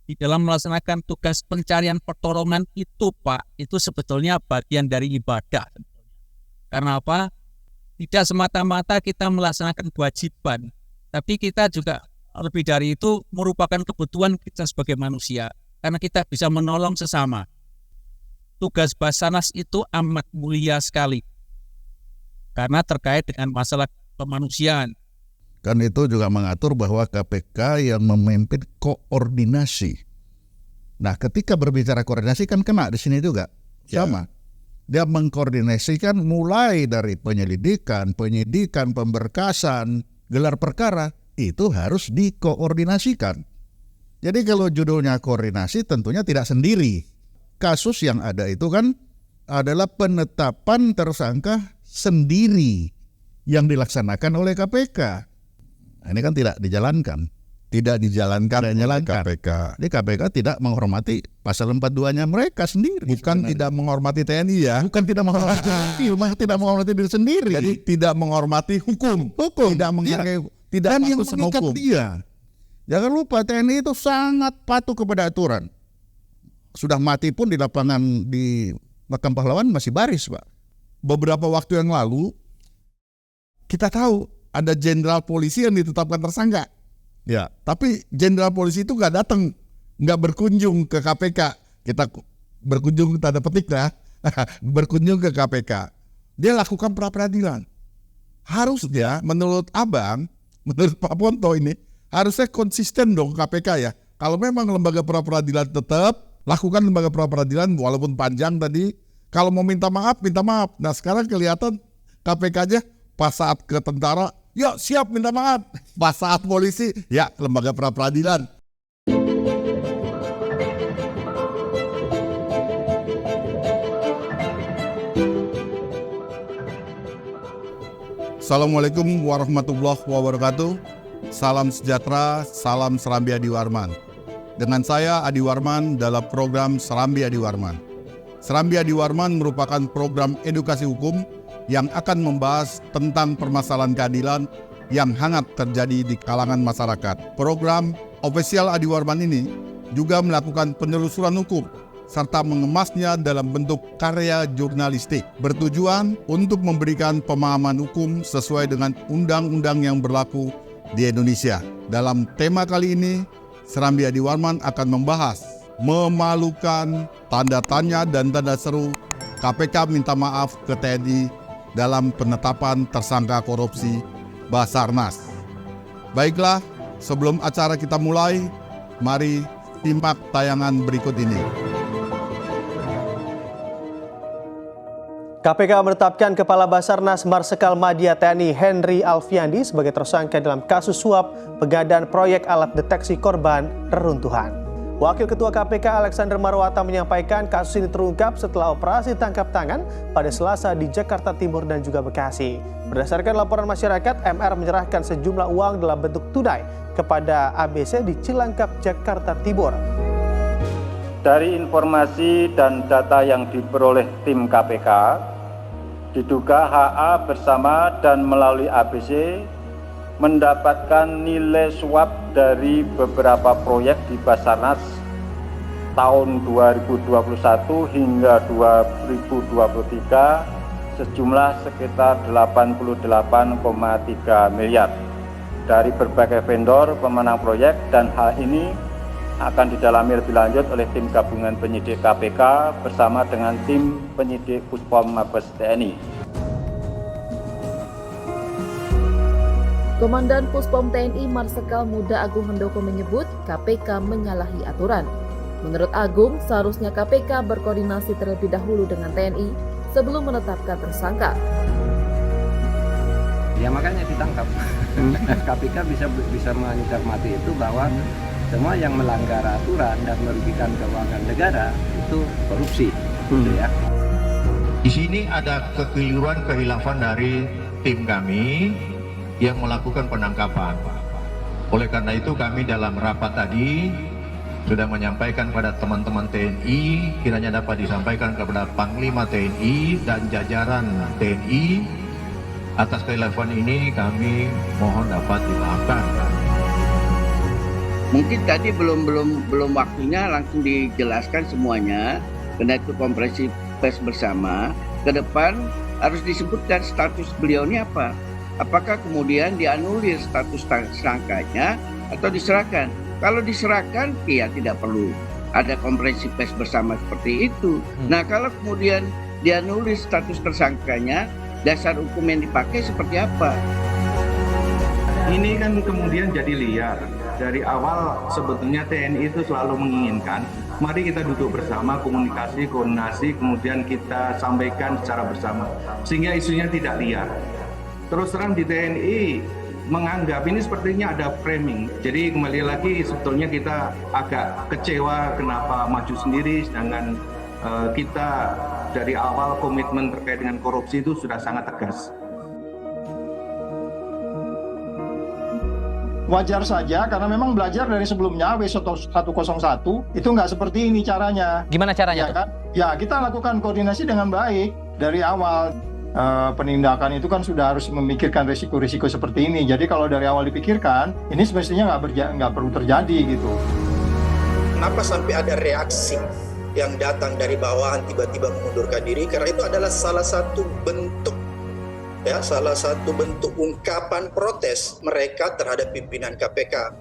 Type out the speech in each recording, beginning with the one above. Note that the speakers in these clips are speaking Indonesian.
di dalam melaksanakan tugas pencarian pertolongan itu, Pak, itu sebetulnya bagian dari ibadah. Karena apa? Tidak semata-mata kita melaksanakan kewajiban, tapi kita juga lebih dari itu merupakan kebutuhan kita sebagai manusia, karena kita bisa menolong sesama. Tugas Basarnas itu amat mulia sekali, karena terkait dengan masalah kemanusiaan. Kan itu juga mengatur bahwa KPK yang memimpin koordinasi. Nah, ketika berbicara koordinasi kan kena di sini juga. Sama. Dia mengkoordinasikan mulai dari penyelidikan, penyidikan, pemberkasan, gelar perkara, itu harus dikoordinasikan. Jadi kalau judulnya koordinasi tentunya tidak sendiri. Kasus yang ada itu kan adalah penetapan tersangka sendiri yang dilaksanakan oleh KPK. Ini kan tidak dijalankan. Tidak dijalankan oleh KPK. Jadi KPK tidak menghormati pasal 42-nya mereka sendiri. Bukan sebenarnya tidak menghormati TNI ya. Bukan tidak menghormati TNI, tidak menghormati diri sendiri. Jadi tidak menghormati hukum. Tidak menghargai, tidak dan patuh yang sama mengikat hukum. dia. Jangan lupa TNI itu sangat patuh kepada aturan. Sudah mati pun di lapangan di Makam Pahlawan masih baris, Pak. Beberapa waktu yang lalu kita tahu ada jenderal polisi yang ditetapkan tersangka. Ya, tapi jenderal polisi itu nggak datang, nggak berkunjung ke KPK. Kita berkunjung tanda petik lah, berkunjung ke KPK. Dia lakukan pra peradilan. Harusnya menurut Abang, menurut Pak Ponto ini harusnya konsisten dong KPK ya. Kalau memang lembaga pra peradilan tetap lakukan lembaga pra peradilan walaupun panjang tadi. Kalau mau minta maaf, minta maaf. Nah sekarang kelihatan KPK aja pas saat ke tentara, ya siap minta maaf. Pas saat polisi, ya lembaga pra peradilan. Assalamualaikum warahmatullahi wabarakatuh. Salam sejahtera, salam Serambi Adi Warman. Dengan saya Adi Warman dalam program Serambi Adi Warman. Serambi Adi Warman merupakan program edukasi hukum yang akan membahas tentang permasalahan keadilan yang hangat terjadi di kalangan masyarakat. Program official Adi Warman ini juga melakukan penelusuran hukum serta mengemasnya dalam bentuk karya jurnalistik, bertujuan untuk memberikan pemahaman hukum sesuai dengan undang-undang yang berlaku di Indonesia. Dalam tema kali ini, Serambi Adi Warman akan membahas memalukan, tanda tanya dan tanda seru KPK minta maaf ke TNI dalam penetapan tersangka korupsi Basarnas. Baiklah, sebelum acara kita mulai, mari simak tayangan berikut ini. KPK menetapkan Kepala Basarnas Marsikal Madya TNI Henry Alfiandi sebagai tersangka dalam kasus suap pengadaan proyek alat deteksi korban reruntuhan. Wakil Ketua KPK Alexander Marwata menyampaikan kasus ini terungkap setelah operasi tangkap tangan pada Selasa di Jakarta Timur dan juga Bekasi. Berdasarkan laporan masyarakat, MR menyerahkan sejumlah uang dalam bentuk tunai kepada ABC di Cilangkap, Jakarta Timur. Dari informasi dan data yang diperoleh tim KPK, diduga HA bersama dan melalui ABC mendapatkan nilai suap dari beberapa proyek di Basarnas tahun 2021 hingga 2023 sejumlah sekitar 88,3 miliar dari berbagai vendor pemenang proyek, dan hal ini akan didalami lebih lanjut oleh tim gabungan penyidik KPK bersama dengan tim penyidik Puspom Mabes TNI. Komandan Puspom TNI Marsikal Muda Agung Handoko menyebut KPK menyalahi aturan. Menurut Agung, seharusnya KPK berkoordinasi terlebih dahulu dengan TNI sebelum menetapkan tersangka. Ya makanya ditangkap. KPK bisa mencermati itu bahwa semua yang melanggar aturan dan merugikan keuangan negara itu korupsi, gitu ya. Di sini ada kekeliruan, kehilafan dari tim kami yang melakukan penangkapan. Oleh karena itu kami dalam rapat tadi sudah menyampaikan pada teman-teman TNI, kiranya dapat disampaikan kepada Panglima TNI dan jajaran TNI atas kehilafan ini kami mohon dapat dimaafkan. Mungkin tadi belum waktunya langsung dijelaskan semuanya, karena itu konferensi pers bersama. Ke depan harus disebutkan status beliau ini apa. Apakah kemudian dianulir status tersangkanya atau diserahkan? Kalau diserahkan, ya tidak perlu ada konferensi pers bersama seperti itu. Nah, kalau kemudian dianulir status tersangkanya, dasar hukum yang dipakai seperti apa? Ini kan kemudian jadi liar. Dari awal sebetulnya TNI itu selalu menginginkan, mari kita duduk bersama, koordinasi, kemudian kita sampaikan secara bersama. Sehingga isunya tidak liar. Terus terang di TNI menganggap ini sepertinya ada framing. Jadi kembali lagi sebetulnya kita agak kecewa kenapa maju sendiri, sedangkan kita dari awal komitmen terkait dengan korupsi itu sudah sangat tegas. Wajar saja karena memang belajar dari sebelumnya W101 itu nggak seperti ini caranya. Gimana caranya? Ya kan? Ya kita lakukan koordinasi dengan baik dari awal. Penindakan itu kan sudah harus memikirkan risiko-risiko seperti ini. Jadi kalau dari awal dipikirkan, ini semestinya nggak perlu terjadi gitu. Kenapa sampai ada reaksi yang datang dari bawahan tiba-tiba mengundurkan diri? Karena itu adalah salah satu bentuk ungkapan protes mereka terhadap pimpinan KPK.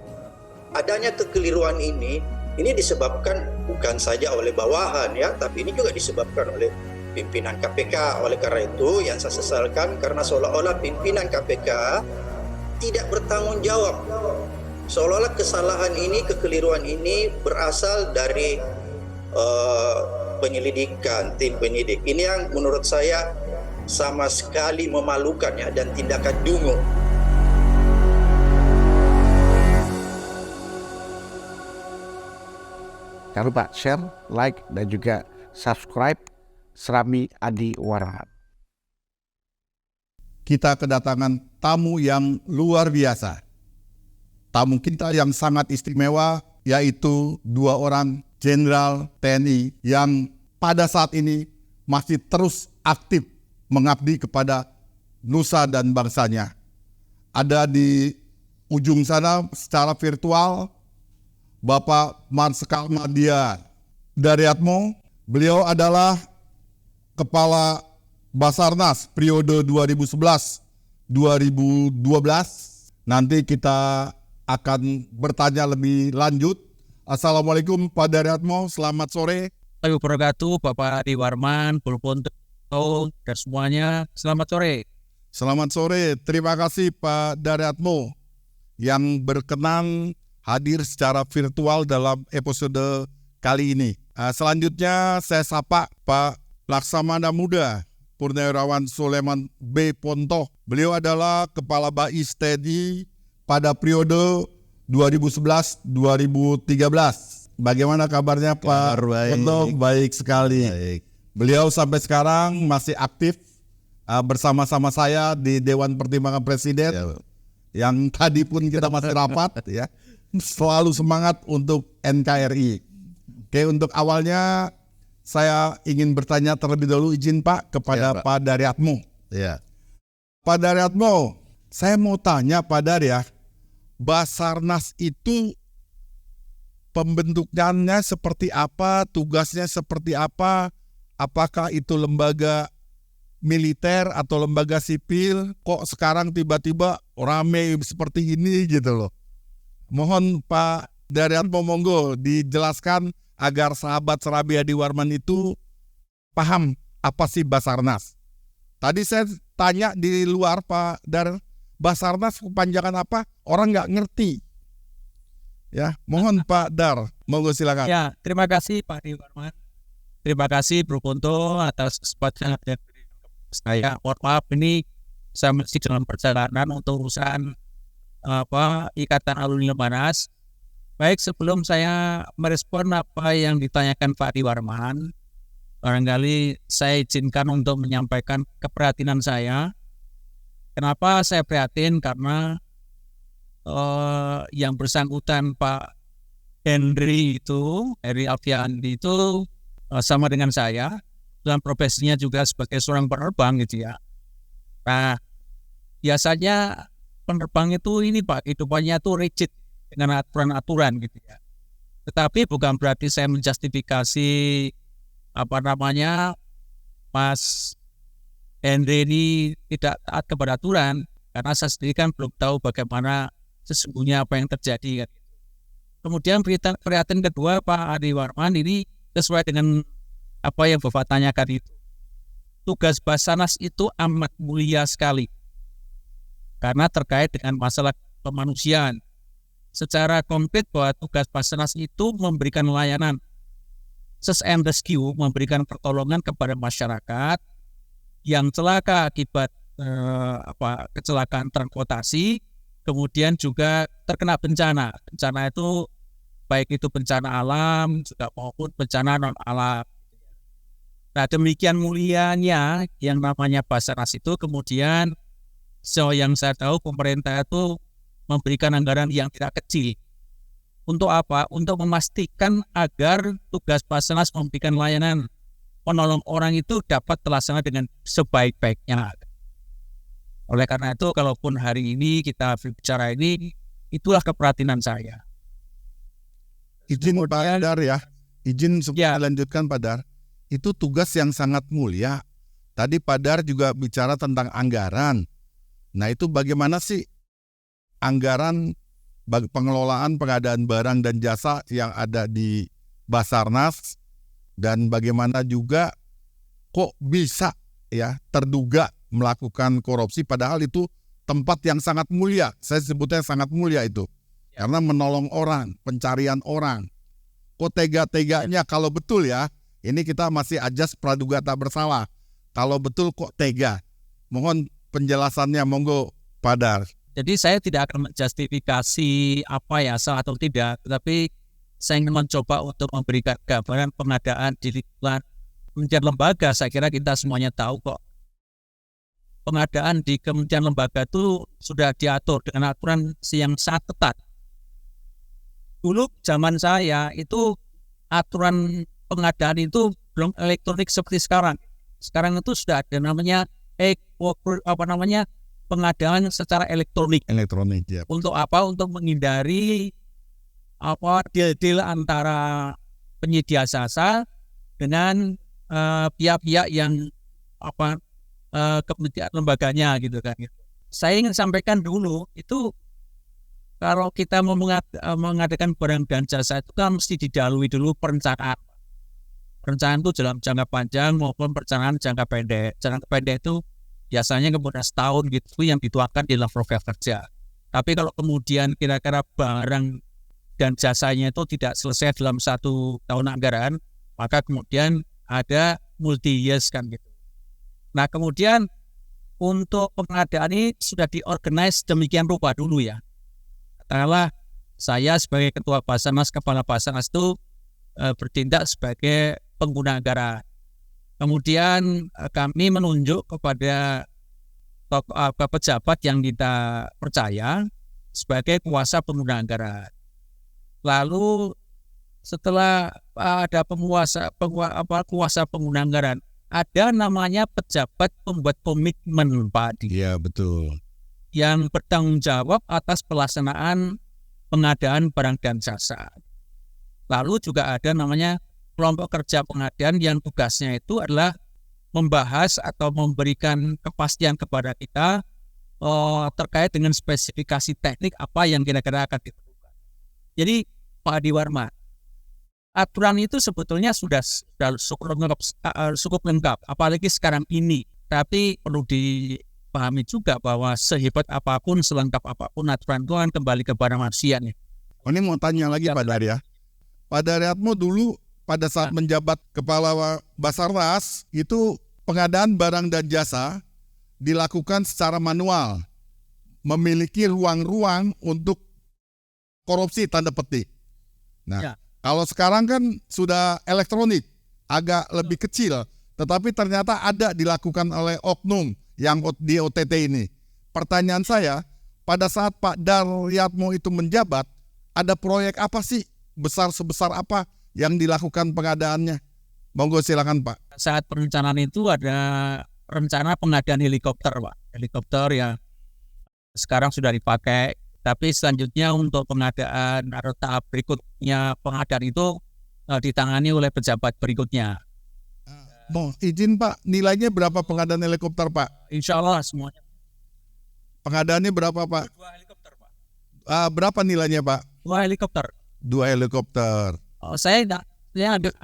Adanya kekeliruan ini disebabkan bukan saja oleh bawahan ya, tapi ini juga disebabkan oleh pimpinan KPK. Oleh karena itu yang saya sesalkan karena seolah-olah pimpinan KPK tidak bertanggung jawab. Seolah-olah kesalahan ini, kekeliruan ini berasal dari penyelidikan, tim penyidik. Ini yang menurut saya sama sekali memalukan ya, dan tindakan dungu. Jangan lupa share, like, dan juga subscribe Serambi Adi Warman. Kita kedatangan tamu yang luar biasa. Tamu kita yang sangat istimewa, yaitu 2 orang jenderal TNI yang pada saat ini masih terus aktif mengabdi kepada nusa dan bangsanya. Ada di ujung sana secara virtual Bapak Marsikal Madya Daryatmo. Beliau adalah Kepala Basarnas periode 2011-2012. Nanti kita akan bertanya lebih lanjut. Assalamualaikum Pak Daryatmo, selamat sore. Assalamualaikum wabarakatuh, Bapak Adi Warman, Purwonto, dan semuanya, selamat sore. Selamat sore, terima kasih Pak Daryatmo yang berkenan hadir secara virtual dalam episode kali ini. Selanjutnya saya sapa Pak Laksamana Muda Purnawirawan Sulaiman B. Pontoh. Beliau adalah Kepala BAIS TNI pada periode 2011-2013. Bagaimana kabarnya Pak Pontoh? Baik sekali. Baik. Beliau sampai sekarang masih aktif bersama-sama saya di Dewan Pertimbangan Presiden. Yang tadi pun kita masih rapat ya. Selalu semangat untuk NKRI. Oke, untuk awalnya saya ingin bertanya terlebih dahulu, izin Pak kepada Pak Daryatmo. Ya. Pak Daryatmo, saya mau tanya Pak Darya, Basarnas itu pembentukannya seperti apa, tugasnya seperti apa, apakah itu lembaga militer atau lembaga sipil, kok sekarang tiba-tiba rame seperti ini gitu loh. Mohon Pak Daryatmo monggo dijelaskan agar sahabat Serambi Adi Warman itu paham apa sih Basarnas. Tadi saya tanya di luar Pak Dar, Basarnas kepanjangan apa? Orang nggak ngerti. Ya, mohon Pak Dar, monggo silakan. Ya, terima kasih Pak Adi Warman. Terima kasih Purwonto atas kesempatan dan saya. Mohon maaf ini saya masih dalam perjalanan untuk urusan Ikatan Alumni Lemhanas. Baik, sebelum saya merespon apa yang ditanyakan Pak Adi Warman, barangkali saya izinkan untuk menyampaikan keprihatinan saya. Kenapa saya prihatin? Karena yang bersangkutan Pak Henry Alfiandi itu sama dengan saya, dan profesinya juga sebagai seorang penerbang gitu ya. Nah, biasanya penerbang itu ini Pak, kehidupannya itu rigid. dengan aturan-aturan gitu ya. Tetapi bukan berarti saya menjustifikasi Mas Henry ini tidak taat kepada aturan, karena saya sendiri kan belum tahu bagaimana sesungguhnya apa yang terjadi kan. Kemudian perhatian kedua Pak Adi Warman ini sesuai dengan apa yang Bapak tanyakan itu. Tugas Basarnas itu amat mulia sekali karena terkait dengan masalah kemanusiaan. Secara konkret bahwa tugas Basarnas itu memberikan layanan search and rescue, memberikan pertolongan kepada masyarakat yang celaka akibat kecelakaan transportasi, kemudian juga terkena bencana. Bencana itu baik itu bencana alam juga maupun bencana non alam. Nah, demikian mulianya yang namanya Basarnas itu. Kemudian yang saya tahu pemerintah itu memberikan anggaran yang tidak kecil. Untuk apa? Untuk memastikan agar tugas Basarnas memberikan layanan menolong orang itu dapat terlaksana dengan sebaik-baiknya. Oleh karena itu, kalaupun hari ini kita bicara ini, itulah keperhatian saya. Izin Pak Dar ya, izin supaya lanjutkan Pak Dar. Itu tugas yang sangat mulia. Tadi Pak Dar juga bicara tentang anggaran. Nah, itu bagaimana sih anggaran pengelolaan pengadaan barang dan jasa yang ada di Basarnas, dan bagaimana juga kok bisa ya terduga melakukan korupsi padahal itu tempat yang sangat mulia. Saya sebutnya sangat mulia itu. Karena menolong orang, pencarian orang. Kok tega-teganya kalau betul ya, ini kita masih ajas praduga tak bersalah. Kalau betul kok tega? Mohon penjelasannya, monggo Pak Dar. Jadi saya tidak akan menjustifikasi salah atau tidak, tetapi saya ingin mencoba untuk memberikan gambaran pengadaan di lingkungan kementerian lembaga. Saya kira kita semuanya tahu kok. Pengadaan di kementerian lembaga itu sudah diatur dengan aturan yang sangat ketat. Dulu zaman saya itu aturan pengadaan itu belum elektronik seperti sekarang. Sekarang itu sudah ada namanya pengadaan secara elektronik. Elektronik ya. Untuk apa? Untuk menghindari deal-deal antara penyedia jasa dengan pihak-pihak yang kementerian lembaganya gitu kan. Saya ingin sampaikan dulu itu kalau kita mau mengadakan barang dan jasa itu kan mesti didahului dulu perencanaan. Perencanaan itu dalam jangka panjang maupun perencanaan jangka pendek. Jangka pendek itu biasanya kemudian setahun gitu yang dituangkan di dalam program kerja. Tapi kalau kemudian kira-kira barang dan jasanya itu tidak selesai dalam 1 tahun anggaran, maka kemudian ada multi-years kan gitu. Nah, kemudian untuk pengadaan ini sudah diorganize demikian rupa dulu ya. Katakanlah saya sebagai ketua Basarnas, kepala Basarnas itu bertindak sebagai pengguna anggaran. Kemudian kami menunjuk kepada pejabat yang kita percaya sebagai kuasa pengguna anggaran. Lalu setelah ada kuasa pengguna anggaran, ada namanya pejabat pembuat komitmen Pak Adi. Iya betul. Yang bertanggung jawab atas pelaksanaan pengadaan barang dan jasa. Lalu juga ada namanya kelompok kerja pengadaan yang tugasnya itu adalah membahas atau memberikan kepastian kepada kita terkait dengan spesifikasi teknik apa yang kira-kira akan diperlukan. Jadi Pak Adi Warman, aturan itu sebetulnya sudah cukup lengkap, apalagi sekarang ini. Tapi perlu dipahami juga bahwa sehebat apapun, selengkap apapun aturan itu kan kembali kepada manusia nih. Ini mau tanya lagi Pak Dar ya. Pak Daryatmo dulu pada saat menjabat kepala Basarnas itu pengadaan barang dan jasa dilakukan secara manual, memiliki ruang-ruang untuk korupsi tanda petik. Nah, kalau sekarang kan sudah elektronik, agak lebih kecil, tetapi ternyata ada dilakukan oleh oknum yang di OTT ini. Pertanyaan saya, pada saat Pak Daryatmo itu menjabat, ada proyek apa sih, besar sebesar apa yang dilakukan pengadaannya? Monggo silakan Pak. Saat perencanaan itu ada rencana pengadaan helikopter Pak. Helikopter yang sekarang sudah dipakai Tapi selanjutnya untuk pengadaan atau tahap berikutnya pengadaan itu ditangani oleh pejabat berikutnya. Izin Pak, nilainya berapa pengadaan helikopter Pak? Insya Allah semuanya. Pengadaannya berapa Pak? 2 helikopter Pak. Berapa nilainya Pak? 2 helikopter. 2 helikopter. Saya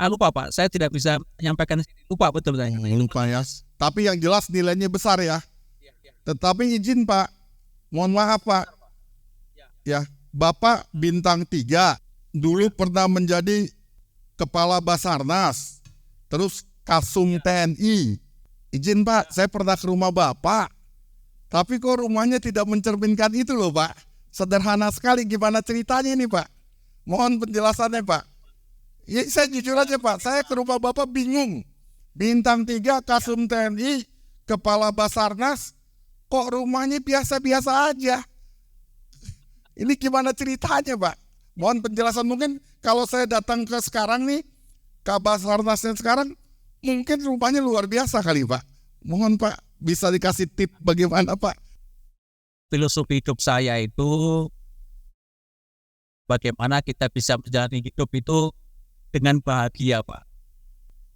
lupa Pak, saya tidak bisa menyampaikan, lupa betul saya. Lupa ya. Tapi yang jelas nilainya besar ya. Tetapi izin Pak, mohon maaf Pak. Ya, Bapak bintang 3 dulu pernah menjadi Kepala Basarnas, terus Kasum TNI. Izin Pak, saya pernah ke rumah Bapak, tapi kok rumahnya tidak mencerminkan itu loh Pak. Sederhana sekali, gimana ceritanya ini Pak? Mohon penjelasannya Pak. Ya, saya jujur aja Pak, saya ke rumah Bapak bingung. Bintang 3 Kasum TNI, Kepala Basarnas, kok rumahnya biasa-biasa aja. Ini gimana ceritanya Pak? Mohon penjelasan, mungkin kalau saya datang ke sekarang nih, ke Basarnasnya sekarang, mungkin rumahnya luar biasa kali Pak. Mohon Pak, bisa dikasih tip bagaimana Pak? Filosofi hidup saya itu, bagaimana kita bisa menjalani hidup itu dengan bahagia Pak.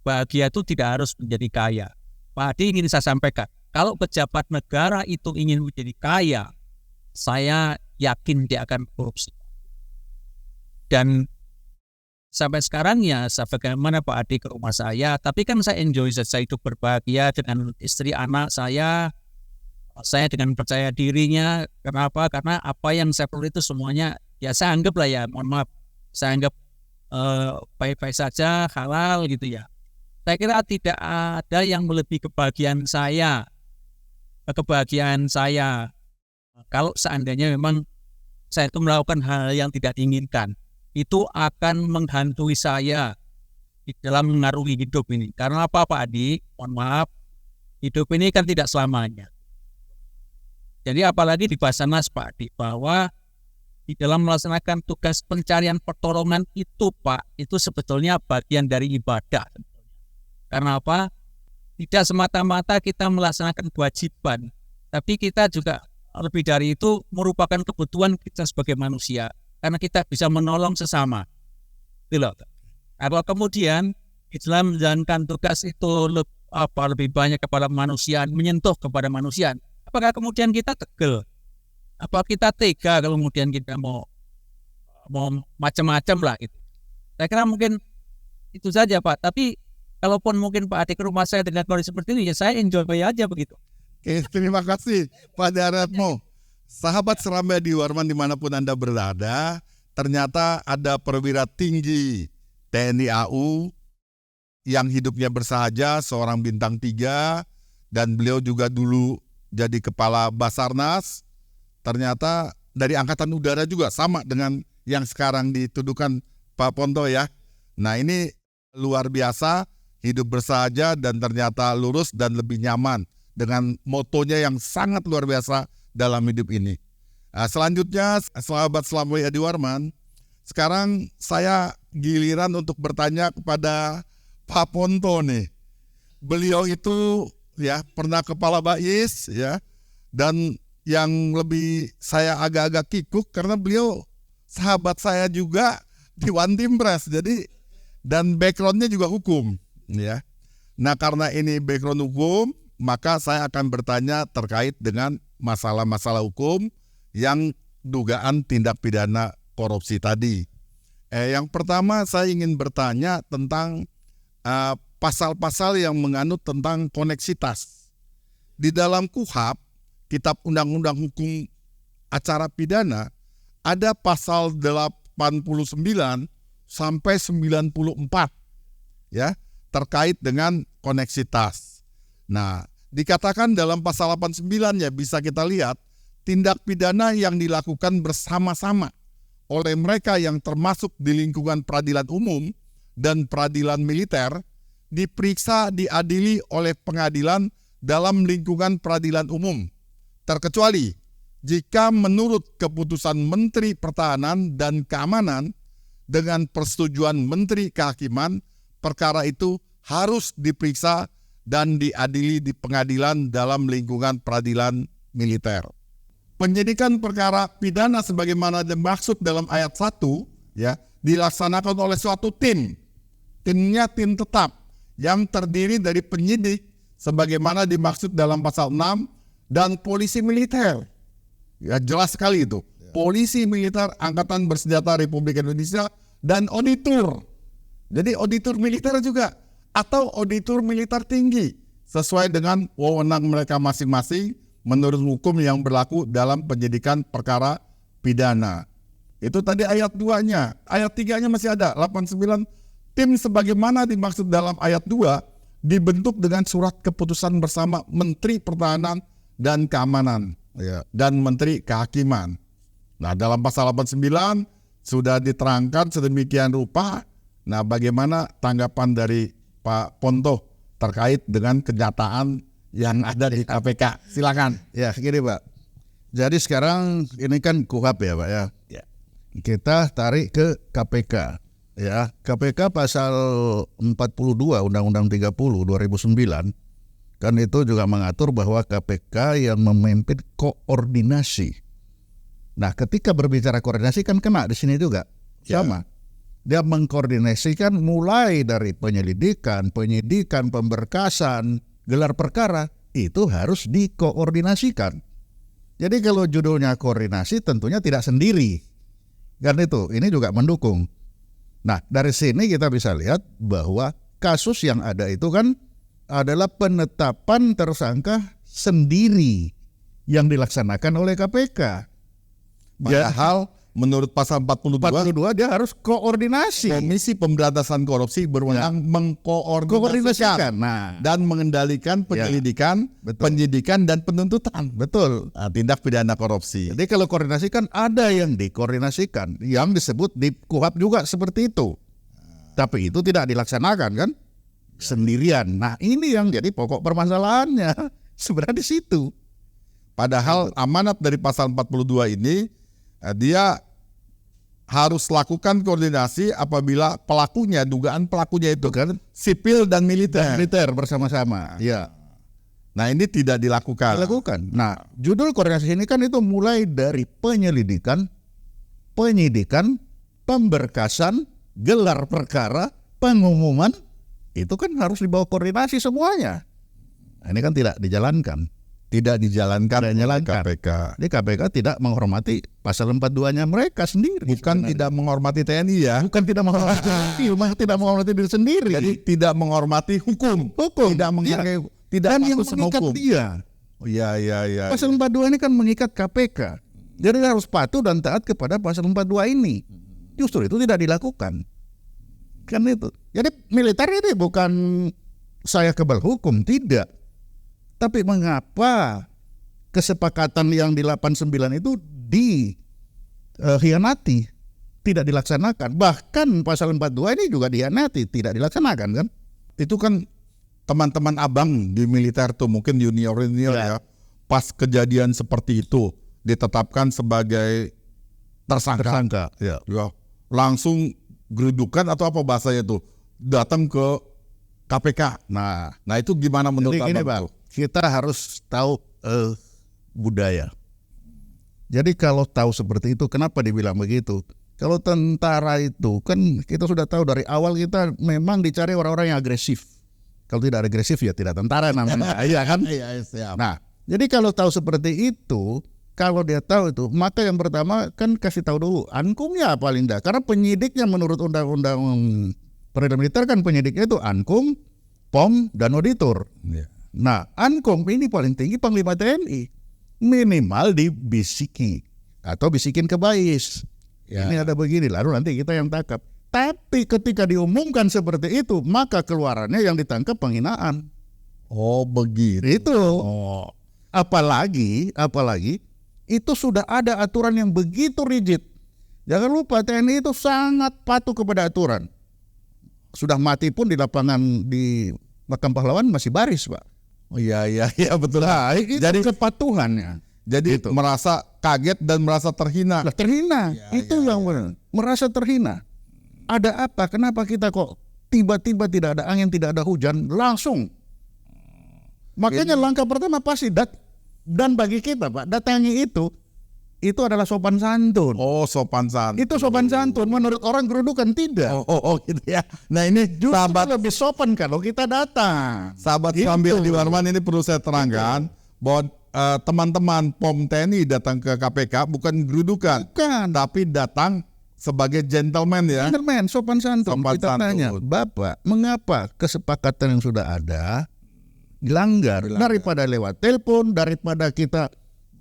Bahagia itu tidak harus menjadi kaya. Pak Adi, ingin saya sampaikan, kalau pejabat negara itu ingin menjadi kaya, saya yakin dia akan korupsi. Dan sampai sekarang ya, bagaimana Pak Adi ke rumah saya, tapi kan saya enjoy, saya hidup berbahagia dengan istri anak saya dengan percaya dirinya. Kenapa? Karena apa yang saya perlu itu semuanya, ya saya anggap lah ya, mohon maaf, saya anggap baik-baik saja, halal gitu ya. Saya kira tidak ada yang melebihi kebahagiaan saya. Kalau seandainya memang saya itu melakukan hal yang tidak diinginkan, itu akan menghantui saya di dalam mengarungi hidup ini. Karena apa Pak Adi? Mohon maaf, hidup ini kan tidak selamanya. Jadi apalagi di Basarnas Pak Adi, bahwa di dalam melaksanakan tugas pencarian pertolongan itu Pak, itu sebetulnya bagian dari ibadah. Karena apa? Tidak semata-mata kita melaksanakan kewajiban, tapi kita juga lebih dari itu merupakan kebutuhan kita sebagai manusia, karena kita bisa menolong sesama. Kalau kemudian di dalam menjalankan tugas itu lebih banyak kepada manusia, menyentuh kepada manusia, apakah kemudian kita tegel? Apa kita tega kalau kemudian kita mau macam-macam lah gitu? Saya kira mungkin itu saja Pak. Tapi kalaupun mungkin Pak Adi ke rumah saya dengan kondisi seperti ini, ya saya enjoy aja begitu. Oke, terima kasih Pak Daratmo. Sahabat Serambi Adi Warman dimanapun Anda berada, ternyata ada perwira tinggi TNI AU yang hidupnya bersahaja, seorang bintang 3, dan beliau juga dulu jadi Kepala Basarnas. Ternyata dari Angkatan Udara juga, sama dengan yang sekarang dituduhkan Pak Ponto ya. Nah ini luar biasa, hidup bersahaja dan ternyata lurus dan lebih nyaman dengan motonya yang sangat luar biasa dalam hidup ini. Selanjutnya, sahabat Serambi Adi Warman, sekarang saya giliran untuk bertanya kepada Pak Ponto nih. Beliau itu ya pernah Kepala Bais ya, dan yang lebih saya agak-agak kikuk karena beliau sahabat saya juga di One Team Press, jadi dan backgroundnya juga hukum ya. Nah karena ini background hukum, maka saya akan bertanya terkait dengan masalah-masalah hukum yang dugaan tindak pidana korupsi tadi. Yang pertama saya ingin bertanya tentang pasal-pasal yang menganut tentang koneksitas. Di dalam KUHP, Kitab Undang-Undang Hukum Acara Pidana, ada pasal 89 sampai 94 ya, terkait dengan koneksitas. Nah, dikatakan dalam pasal 89 ya, bisa kita lihat tindak pidana yang dilakukan bersama-sama oleh mereka yang termasuk di lingkungan peradilan umum dan peradilan militer diperiksa diadili oleh pengadilan dalam lingkungan peradilan umum, terkecuali jika menurut keputusan Menteri Pertahanan dan Keamanan dengan persetujuan Menteri Kehakiman, perkara itu harus diperiksa dan diadili di pengadilan dalam lingkungan peradilan militer. penyidikan perkara pidana sebagaimana dimaksud dalam ayat 1 ya dilaksanakan oleh suatu tim. Timnya tim tetap yang terdiri dari penyidik sebagaimana dimaksud dalam pasal 6 dan polisi militer. Ya jelas sekali itu. Polisi militer Angkatan Bersenjata Republik Indonesia dan auditor. Jadi auditor militer juga atau auditor militer tinggi sesuai dengan wewenang mereka masing-masing menurut hukum yang berlaku dalam penyidikan perkara pidana. Itu tadi ayat 2-nya. Ayat 3-nya masih ada, 89. Tim sebagaimana dimaksud dalam ayat 2 dibentuk dengan surat keputusan bersama Menteri Pertahanan dan Keamanan dan Menteri Kehakiman. Nah, dalam pasal 89 sudah diterangkan sedemikian rupa. Nah, bagaimana tanggapan dari Pak Ponto terkait dengan kenyataan yang ada di KPK? Silakan. Ya, gini Pak. Jadi sekarang ini kan KUHP ya Pak ya. Kita tarik ke KPK. Ya, KPK pasal 42 Undang-Undang 30 2009 kan itu juga mengatur bahwa KPK yang memimpin koordinasi. Nah, ketika berbicara koordinasi kan kena di sini juga. Sama. Dia mengkoordinasikan mulai dari penyelidikan, penyidikan, pemberkasan, gelar perkara, itu harus dikoordinasikan. Jadi kalau judulnya koordinasi tentunya tidak sendiri. Kan itu, ini juga mendukung. Nah, dari sini kita bisa lihat bahwa kasus yang ada itu kan adalah penetapan tersangka sendiri yang dilaksanakan oleh KPK. Padahal menurut pasal 42 dia harus koordinasi. Komisi Pemberantasan Korupsi berwenang mengkoordinasikan dan mengendalikan penyelidikan, penyidikan dan penuntutan. Betul. Nah, tindak pidana korupsi. Jadi kalau koordinasi kan ada yang dikoordinasikan, yang disebut di KUHP juga seperti itu. Tapi itu tidak dilaksanakan kan? Sendirian. Nah, ini yang jadi pokok permasalahannya. Sebenarnya di situ. Padahal amanat dari pasal 42 ini dia harus lakukan koordinasi apabila pelakunya, dugaan pelakunya itu kan sipil dan militer bersama-sama. Ya. Nah, ini tidak dilakukan. Nah, judul koordinasi ini kan itu mulai dari penyelidikan, penyidikan, pemberkasan, gelar perkara, pengumuman, itu kan harus dibawa koordinasi semuanya. Nah, ini kan tidak dijalankan. Tidak dijalankan oleh KPK. Jadi KPK tidak menghormati pasal 42-nya mereka sendiri. Bukan tidak menghormati TNI ya. Bukan tidak menghormati TNI, tidak menghormati diri sendiri. Jadi tidak menghormati hukum. Tidak menghargai, tidak yang mengikat hukum. Dia. Oh, iya. Pasal 42 ini kan mengikat KPK. Jadi harus patuh dan taat kepada pasal 42 ini. Justru itu tidak dilakukan. Kan itu. Jadi militer ini bukan saya kebal hukum, tidak. Tapi mengapa kesepakatan yang di 89 itu dikhianati, tidak dilaksanakan? Bahkan pasal 42 ini juga dikhianati, tidak dilaksanakan kan? Itu kan teman-teman abang di militer tuh mungkin junior ya. Pas kejadian seperti itu ditetapkan sebagai tersangka. Ya. Langsung gerudukan atau apa bahasanya tuh datang ke KPK. Nah itu gimana menurut abang? Kita harus tahu budaya. Jadi kalau tahu seperti itu, kenapa dibilang begitu? Kalau tentara itu kan kita sudah tahu dari awal kita memang dicari orang-orang yang agresif. Kalau tidak agresif ya tidak tentara namanya. Iya kan? Iya, siap. Nah, jadi kalau tahu seperti itu, kalau dia tahu itu, maka yang pertama kan kasih tahu dulu ankumnya paling enggak. Karena penyidiknya menurut undang-undang peradilan militer kan penyidiknya itu ankum, pom dan auditor. Yeah. Nah, ankum ini paling tinggi Panglima TNI. Minimal dibisiki atau bisikin ke bais. Ya. Ini ada begini, lalu nanti kita yang tangkap. Tapi ketika diumumkan seperti itu, maka keluarannya yang ditangkap penghinaan. Oh, begitu. Itu. Oh. Apalagi itu sudah ada aturan yang begitu rigid. Jangan lupa TNI itu sangat patuh kepada aturan. Sudah mati pun di lapangan di Makam Pahlawan masih baris, Pak. Oh iya betul. Nah, itu jadi kepatuhannya. Jadi itu merasa kaget dan merasa terhina. Terhina. Itu yang benar. Merasa terhina. Ada apa? Kenapa kita kok tiba-tiba tidak ada angin, tidak ada hujan, langsung. Makanya langkah pertama pasti dan bagi kita, Pak, datangi itu itu adalah sopan santun. Oh, sopan santun. Itu sopan santun. Menurut orang gerudukan tidak. Oh, gitu ya. Nah ini Justru sahabat lebih sopan kalau kita datang. sahabat Gitu. Serambi Adi Warman, ini perlu saya terangkan bahwa teman-teman POM TNI datang ke KPK bukan gerudukan, tapi datang sebagai gentleman ya. Gentleman, sopan santun. Sopan Kita santun. tanya, Bapak, mengapa kesepakatan yang sudah ada dilanggar? Daripada lewat telepon, daripada kita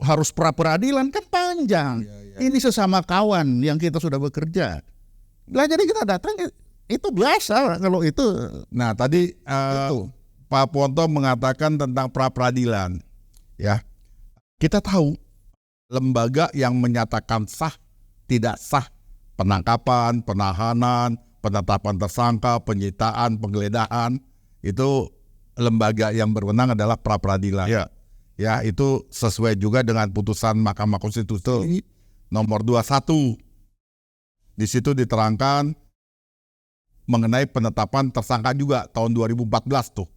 harus pra-peradilan, kan panjang. Ini sesama kawan yang kita sudah bekerja. Lah jadi kita datang, itu biasa kalau itu. Nah tadi Pak Ponto mengatakan tentang pra-peradilan, ya. Kita tahu lembaga yang menyatakan sah tidak sah penangkapan, penahanan, penetapan tersangka, penyitaan, penggeledahan, itu lembaga yang berwenang adalah pra-peradilan. Ya, itu sesuai juga dengan putusan Mahkamah Konstitusi nomor 21. Di situ diterangkan mengenai penetapan tersangka juga tahun 2014 tuh.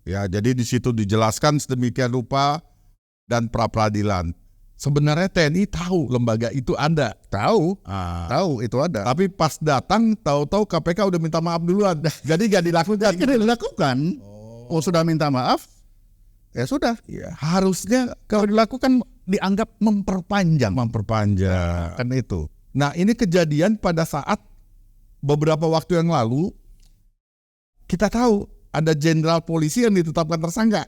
Ya, jadi di situ dijelaskan sedemikian rupa dan pra-peradilan. Sebenarnya TNI tahu lembaga itu ada. Tahu itu ada. Tapi pas datang tahu-tahu KPK udah minta maaf duluan. Jadi gak dilakukan. Tidak dilakukan. Oh, sudah minta maaf. Ya sudah. Ya, harusnya kalau dilakukan dianggap memperpanjang. Kan itu. Nah, ini kejadian pada saat beberapa waktu yang lalu kita tahu ada jenderal polisi yang ditetapkan tersangka.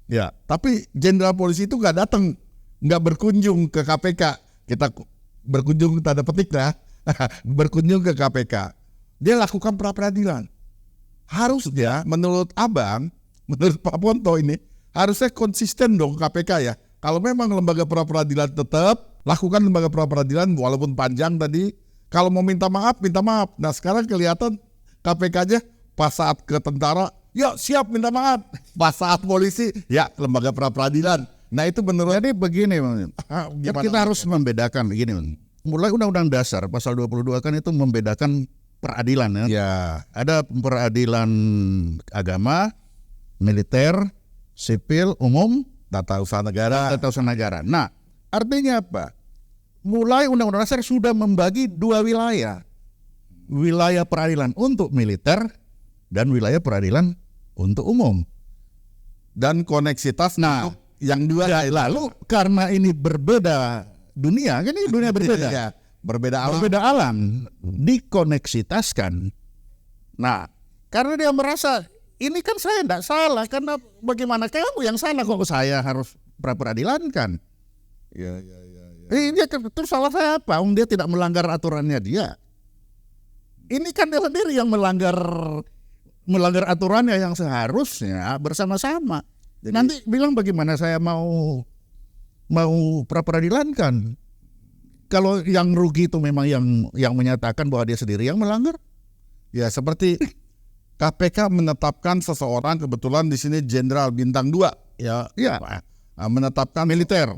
Ya, tapi jenderal polisi itu nggak datang, nggak berkunjung ke KPK. Kita berkunjung tanda petik lah, berkunjung ke KPK. Dia lakukan pra-peradilan. Harusnya menurut Abang, menurut Pak Ponto ini, harusnya konsisten dong KPK ya. Kalau memang lembaga pra-peradilan tetap, lakukan lembaga pra-peradilan walaupun panjang tadi. Kalau mau minta maaf, minta maaf. Nah sekarang kelihatan KPK-nya pas saat ke tentara, ya siap minta maaf. Pas saat polisi, ya lembaga pra-peradilan. Nah itu menurut. Jadi begini, kita harus membedakan begini. Mulai Undang-Undang Dasar pasal 22 kan itu membedakan peradilan ya. Ya. Ada peradilan agama, militer, sipil, umum, tata usaha negara. Nah, artinya apa? Mulai Undang-Undang Dasar sudah membagi dua wilayah. Wilayah peradilan untuk militer dan wilayah peradilan untuk umum. Dan koneksitas untuk yang dua. Lalu karena ini berbeda dunia, kan ini dunia berbeda. Ya, berbeda alam. Dikoneksitaskan. Nah, karena dia merasa ini kan saya tidak salah, karena bagaimana kamu yang salah kok saya harus pra-peradilankan. Ya. Dia terus salah saya apa? Dia tidak melanggar aturannya dia. Ini kan dia sendiri yang melanggar aturannya yang seharusnya bersama-sama. Jadi, nanti bilang bagaimana saya mau pra-peradilankan? Kalau yang rugi itu memang yang menyatakan bahwa dia sendiri yang melanggar. Ya seperti KPK menetapkan seseorang, kebetulan di sini Jenderal Bintang 2 ya. Menetapkan militer.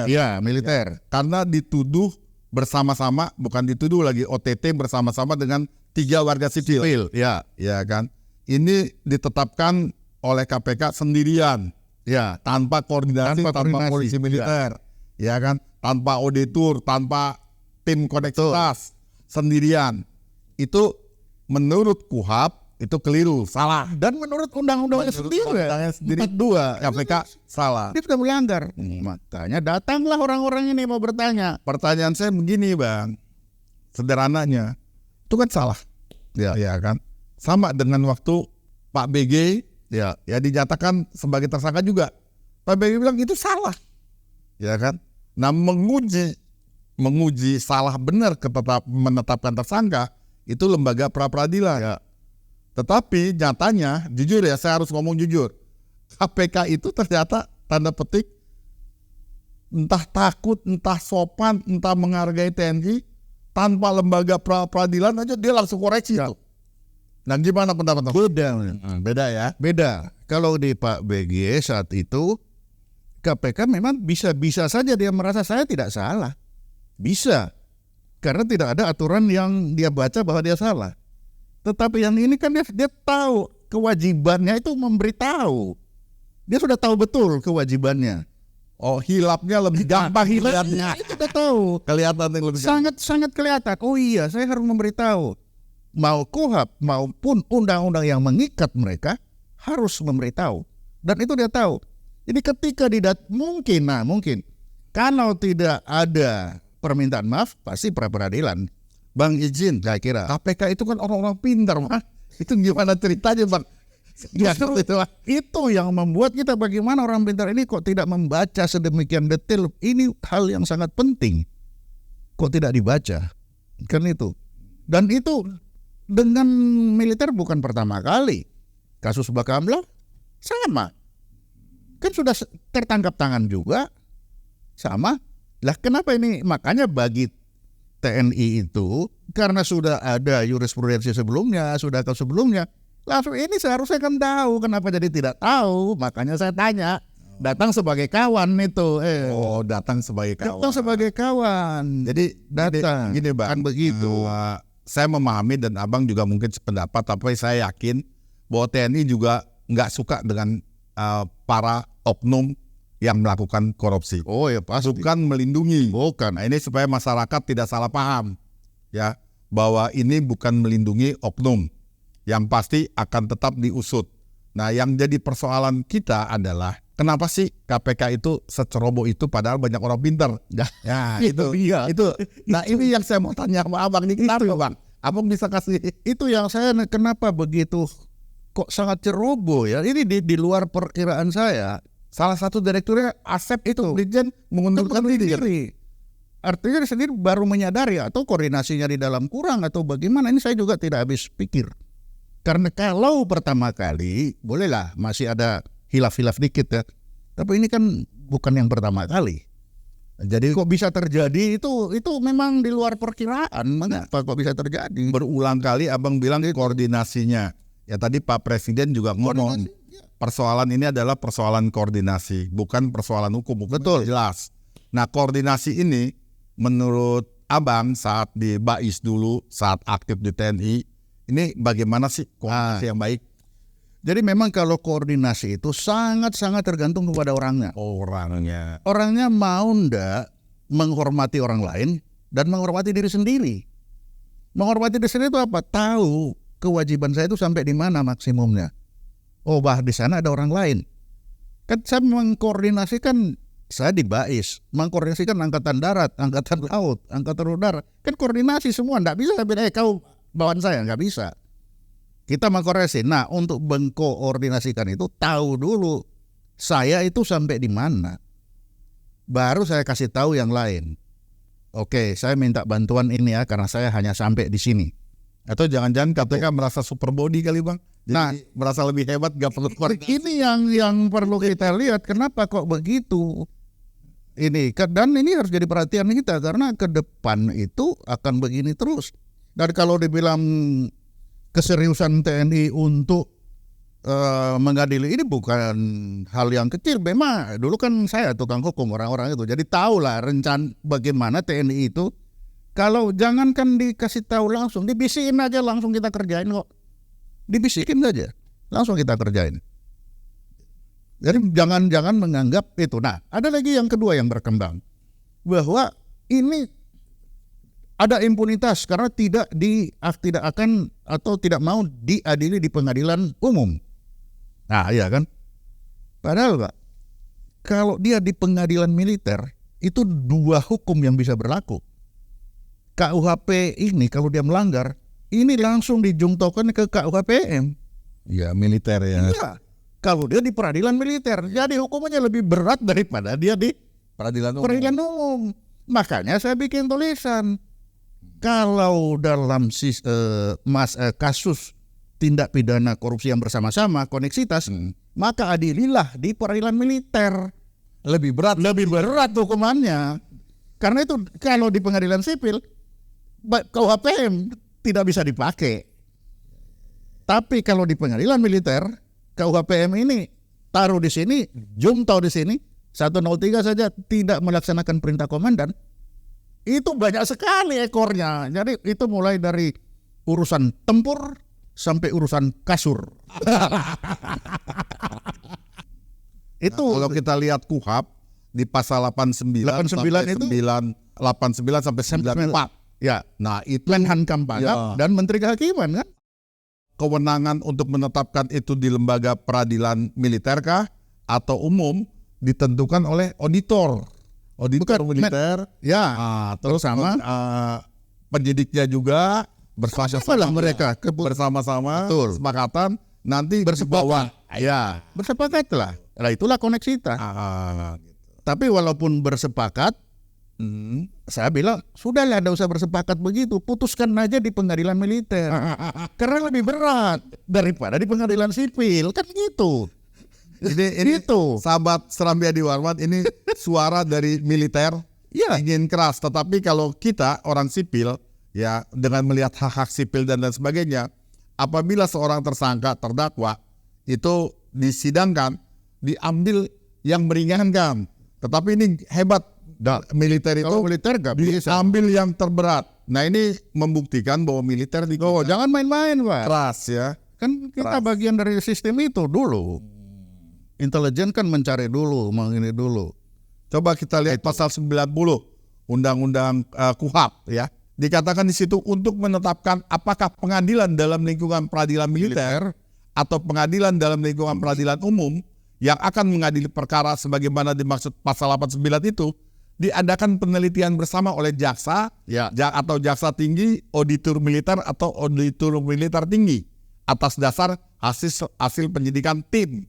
Ya, militer. Ya, karena dituduh bersama-sama, bukan dituduh lagi, OTT bersama-sama dengan 3 warga sipil. Ya kan. Ini ditetapkan oleh KPK sendirian. Ya, tanpa koordinasi, tanpa polisi militer. Ya kan, tanpa auditor, tanpa tim koneksitas, sendirian. Itu menurut KUHP itu keliru, salah. Dan menurut undang-undangnya sendiri, 42 KPK salah. Dia sudah melanggar. Makanya datanglah orang-orang ini mau bertanya. Pertanyaan saya begini, Bang. Sederhananya, itu kan salah. Ya kan? Sama dengan waktu Pak BG ya dinyatakan sebagai tersangka juga. Pak BG bilang itu salah. Ya kan? Nah, menguji salah benar menetapkan tersangka itu lembaga pra-peradilan. Ya. Tetapi nyatanya, jujur ya, saya harus ngomong jujur, KPK itu ternyata tanda petik entah takut, entah sopan, entah menghargai TNI, tanpa lembaga peradilan aja dia langsung koreksi tuh. Nah gimana pendapat? Beda ya. Beda. Kalau di Pak BG saat itu KPK memang bisa saja dia merasa saya tidak salah. Bisa. Karena tidak ada aturan yang dia baca bahwa dia salah. Tetapi yang ini kan dia tahu kewajibannya itu memberitahu. Dia sudah tahu betul kewajibannya Oh, hilapnya lebih gampang hilapnya. Itu udah tahu. Kelihatan yang lebih Sangat kelihatan. Oh iya, saya harus memberitahu. Mau KUHP maupun undang-undang yang mengikat mereka harus memberitahu. Dan itu dia tahu. Jadi ketika mungkin kalau tidak ada permintaan maaf pasti pra-peradilan. Bang izin, Saya kira. KPK itu kan orang-orang pintar, Bang. Itu gimana ceritanya, Bang? Ya, itu yang membuat kita bagaimana orang pintar ini kok tidak membaca sedemikian detail. Ini hal yang sangat penting. Kok tidak dibaca? Kan itu. Dan itu dengan militer bukan pertama kali. Kasus Bakamla sama. Kan sudah tertangkap tangan juga. Sama. Lah kenapa ini? Makanya bagi TNI itu karena sudah ada jurisprudensi sebelumnya, sudah ke sebelumnya. Langsung ini seharusnya kan tahu, kenapa jadi tidak tahu? Makanya saya tanya, datang sebagai kawan itu. Oh, datang sebagai kawan. Datang sebagai kawan. Jadi datang. Gini Bang, kan begitu. Saya memahami dan Abang juga mungkin sependapat, tapi saya yakin bahwa TNI juga nggak suka dengan para oknum yang melakukan korupsi. Oh ya pasti. Bukan melindungi. Bukan. Nah, ini supaya masyarakat tidak salah paham, ya, bahwa ini bukan melindungi oknum. Yang pasti akan tetap diusut. Nah, yang jadi persoalan kita adalah kenapa sih KPK itu seceroboh itu padahal banyak orang pintar? Ya, itu. Nah, ini yang saya mau tanya sama Abang nih, kenapa Bang? Abang bisa kasih itu yang saya kenapa begitu kok sangat ceroboh ya? Ini di luar perkiraan saya. Salah satu direkturnya Asep itu Brigjen mengundurkan diri. Artinya dia sendiri baru menyadari atau koordinasinya di dalam kurang atau bagaimana? Ini saya juga tidak habis pikir. Karena kalau pertama kali, bolehlah masih ada hilaf-hilaf dikit ya. Tapi ini kan bukan yang pertama kali. Jadi kok bisa terjadi itu memang di luar perkiraan. Mengapa kok bisa terjadi? Berulang kali Abang bilang koordinasinya. Ya tadi Pak Presiden juga ngomong. Persoalan ini adalah persoalan koordinasi, bukan persoalan hukum. Betul. Jelas. Nah, koordinasi ini menurut Abang saat di BAIS dulu, saat aktif di TNI, ini bagaimana sih koordinasi yang baik? Jadi memang kalau koordinasi itu sangat-sangat tergantung kepada orangnya. Orangnya mau ndak menghormati orang lain dan menghormati diri sendiri. Menghormati diri sendiri itu apa? Tahu kewajiban saya itu sampai di mana maksimumnya. Oh, di sana ada orang lain. Kan saya mengkoordinasikan, saya di BAIS, mengkoordinasikan angkatan darat, angkatan laut, angkatan udara. Kan koordinasi semua, ndak bisa kau bawaan saya, nggak bisa. Kita mengkoordinasi. Nah, untuk mengkoordinasikan itu tahu dulu saya itu sampai di mana. Baru saya kasih tahu yang lain. Oke, saya minta bantuan ini ya karena saya hanya sampai di sini. Atau jangan-jangan KPK merasa super body kali Bang. Jadi nah, merasa lebih hebat, gak perlu koordinasi. Ini yang perlu kita lihat. Kenapa kok begitu? Dan ini harus jadi perhatian kita karena ke depan itu akan begini terus. Dan kalau dibilang keseriusan TNI untuk mengadili ini bukan hal yang kecil. Memang dulu kan saya tukang hukum orang-orang itu, jadi tahulah rencana bagaimana TNI itu. Kalau jangankan dikasih tahu langsung, dibisikin aja langsung kita kerjain kok. Dibisikin aja, langsung kita kerjain. Jadi jangan menganggap itu. Nah, ada lagi yang kedua yang berkembang bahwa ini ada impunitas karena tidak akan atau tidak mau diadili di pengadilan umum. Nah, iya kan? Padahal Pak, kalau dia di pengadilan militer itu dua hukum yang bisa berlaku. KUHP ini kalau dia melanggar, ini langsung dijungtokan ke KUHPM. Ya, militer ya. Iya. Kalau dia di peradilan militer, jadi hukumannya lebih berat daripada dia di peradilan umum. Makanya saya bikin tulisan. Kalau dalam kasus tindak pidana korupsi yang bersama-sama, koneksitas, maka adililah di peradilan militer. Lebih berat hukumannya. Karena itu kalau di pengadilan sipil, KUHPM tidak bisa dipakai. Tapi kalau di pengadilan militer, KUHPM ini taruh di sini, jungto di sini, 103 saja tidak melaksanakan perintah komandan. Itu banyak sekali ekornya. Jadi itu mulai dari urusan tempur sampai urusan kasur. Itu kalau kita lihat KUHP, di pasal 89 sampai itu 89 sampai 94. Ya, Nah, itu Menhankam Pangap dan Menteri Kehakiman kan. kewenangan untuk menetapkan itu di lembaga peradilan militer kah atau umum ditentukan oleh auditor militer. Ya, Terus sama penyidiknya juga malah mereka bersama-sama Betul. kesepakatan nanti bersepakat. Ya, Bersepakat lah. Nah, itulah koneksitas. Tapi walaupun bersepakat, saya bilang sudahlah, tidak usah bersepakat begitu, putuskan aja di pengadilan militer. Karena lebih berat daripada di pengadilan sipil, kan gitu. ini Gitu. sahabat Serambi Adi Warman, ini suara dari militer ingin keras, tetapi kalau kita orang sipil ya dengan melihat hak-hak sipil dan lain sebagainya, apabila seorang tersangka terdakwa itu disidangkan diambil yang meringankan, tetapi ini hebat. Militer itu Kalau militer gak bisa diambil yang terberat. Nah, ini membuktikan bahwa militer jangan main-main, Pak. keras ya. Kan kita bagian dari sistem itu dulu. Intelijen kan mencari dulu, ini dulu. Coba kita lihat pasal 90 Undang-Undang KUHP ya. Dikatakan di situ untuk menetapkan apakah pengadilan dalam lingkungan peradilan militer atau pengadilan dalam lingkungan peradilan umum yang akan mengadili perkara sebagaimana dimaksud pasal 89 itu diadakan penelitian bersama oleh jaksa atau jaksa tinggi, auditor militer atau auditor militer tinggi atas dasar hasil penyidikan tim.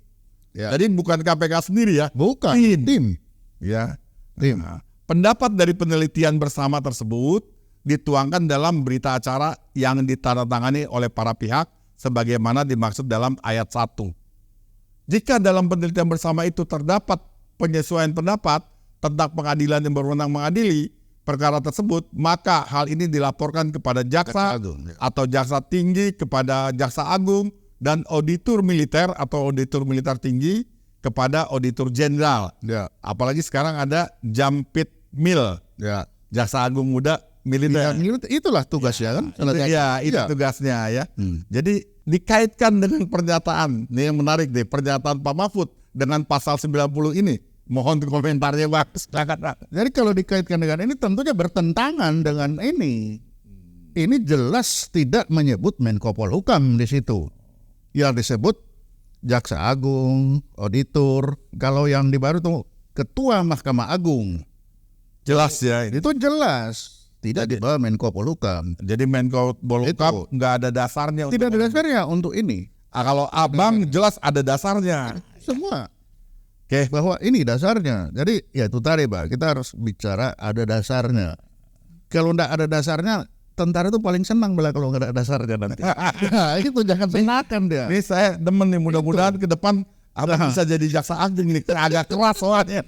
Ya. Jadi bukan KPK sendiri ya, Bukan, tim. ya. Tim. Nah, pendapat dari penelitian bersama tersebut dituangkan dalam berita acara yang ditandatangani oleh para pihak sebagaimana dimaksud dalam ayat 1. Jika dalam penelitian bersama itu terdapat penyesuaian pendapat tentang pengadilan yang berwenang mengadili perkara tersebut, maka hal ini dilaporkan kepada jaksa atau jaksa tinggi kepada jaksa agung dan auditor militer atau auditor militer tinggi kepada auditor jenderal. Ya. Apalagi sekarang ada Jampit Mil, jaksa agung muda militer. Itulah tugasnya kan. Itu tugasnya ya. Jadi dikaitkan dengan pernyataan, ini yang menarik deh, pernyataan Pak Mahfud dengan pasal 90 ini. Mohon komentarnya, Pak. Jadi kalau dikaitkan dengan ini tentunya bertentangan dengan ini. Ini jelas tidak menyebut Menko Polhukam di situ. Yang disebut Jaksa Agung, auditor. Kalau yang di baru itu Ketua Mahkamah Agung. Jelas ya ini. Itu jelas. Tidak di bawah Menko Polhukam. Jadi Menko Polhukam nggak ada dasarnya. Tidak ada dasarnya untuk ini. Kalau Abang jelas ada dasarnya. Semua. Oke, bahwa ini dasarnya. Jadi ya itu tadi, Pak, kita harus bicara ada dasarnya. Kalau enggak ada dasarnya, tentara itu paling senang bela kalau enggak ada dasarnya nanti. Nah, itu jangan senakan dia. Ini saya demen nih, mudah-mudahan ke depan Abang bisa jadi jaksa agung ini, agak keras soalnya.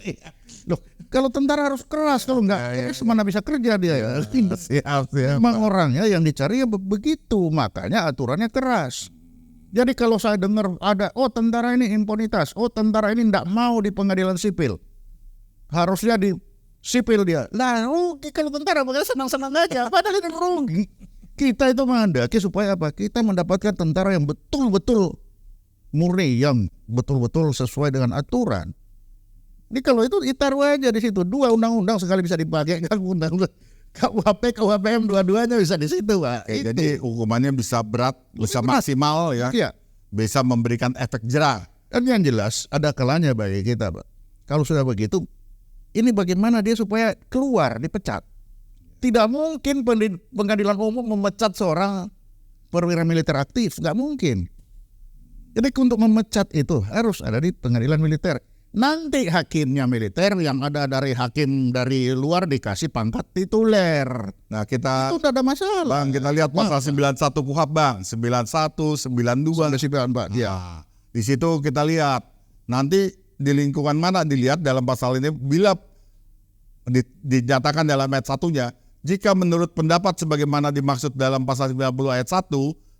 Loh, kalau tentara harus keras, kalau enggak mana bisa kerja dia ya. Siap. Memang orangnya yang dicari ya begitu, makanya aturannya keras. Jadi kalau saya dengar ada, tentara ini impunitas, tentara ini tidak mau di pengadilan sipil, harusnya di sipil dia. Lah rugi kalau tentara, makanya senang-senang aja, padahal itu rugi. Kita itu menghendaki supaya apa? Kita mendapatkan tentara yang betul-betul murni, yang betul-betul sesuai dengan aturan. Ini kalau itu ditaruh aja di situ, 2 undang-undang sekali bisa dipakai, kan undang-undang. KUHP, KUHPM dua-duanya bisa di situ, Pak. Jadi hukumannya bisa berat, bisa maksimal ya. Iya. Bisa memberikan efek jerah. Dan yang jelas ada kalanya bagi kita, Pak. Kalau sudah begitu, ini bagaimana dia supaya keluar, dipecat. Tidak mungkin pengadilan umum memecat seorang perwira militer aktif, nggak mungkin. Jadi untuk memecat itu harus ada di pengadilan militer. Nanti hakimnya militer, yang ada dari hakim dari luar dikasih pangkat tituler. Nah, kita itu tidak ada masalah. Bang, kita lihat pasal 91 KUHP, Bang. 91, 92, 94. Ya. Di situ kita lihat. Nanti di lingkungan mana dilihat dalam pasal ini, bila dinyatakan dalam ayat 1-nya, jika menurut pendapat sebagaimana dimaksud dalam pasal 90 ayat 1,